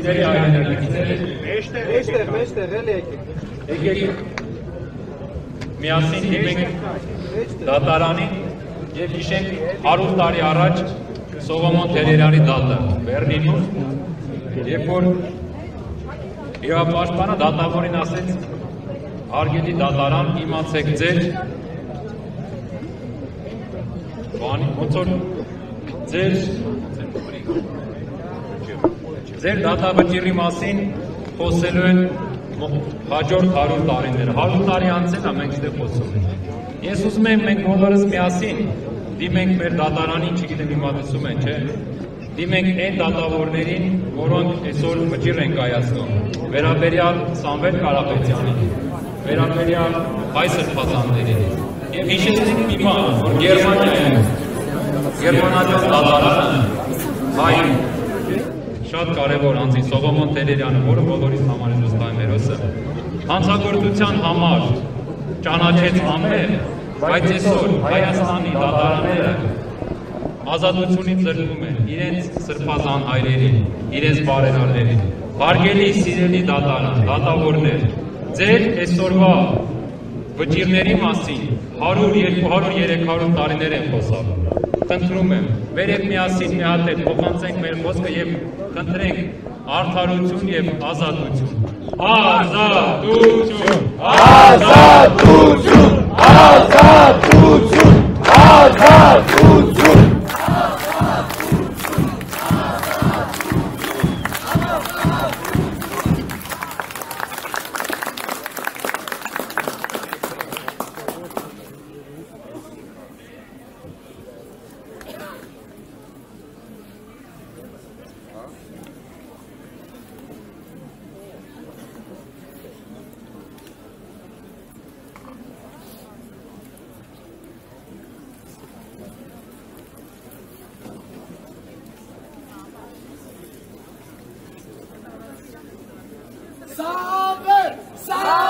Սիրելի հայրենակիցներ, մեջտեղ էլ եկեք միասին դիմենք դատարանին և հիշենք 100 տարի առաջ Սողոմոն Թերերյանի դատը Բեռլինում, երբ որ իրավապաշտպանը դատավորին ասեց հարգելի դատարան, իմացեք ձեր դատավճիռի մասին խոսելու են հաջորդ 100 տարիները, 100 տարի անցել է մենք ստեղ խոսում ենք։ Ես ուզում եմ մենք բոլորս միասին դիմենք մեր դատարանին, չգիտեմ իմացում են, չէ, դիմենք այն դատավորներին, որոնք այսօր վճիռ են կայացնում, վերաբերյալ Սամվել Կարապետյանին, վերաբերյալ հայ սրբազաններին, և հիշեցնենք մի բան, որ Գերմանիայում դատարանը հայ շատ կարևոր անձի Սողոմոն Թերերյանը, որը բոլորիս համար է վստահ հերոսը, հանցագործության համար ճանաչեց անմեղ, բայց այսօր Հայաստանի դատարանները ազատությունից զրկում են իրենց սրբազան հայրերին, իրենց բարերարներին։ Հարգելի սիրելի դատարան, դատավորներ, ձեր այսօրվա վճիռների մասին 100, 200, 300 տարիներ են խոսալ։ Խնդրում եմ, վերև միասին մի հատ էլ փոխանցենք մեր խոսքը և խնդրենք արդարություն և ազատություն։ Ազատություն! Ազատություն! Ազատություն! Ազատություն! Sağ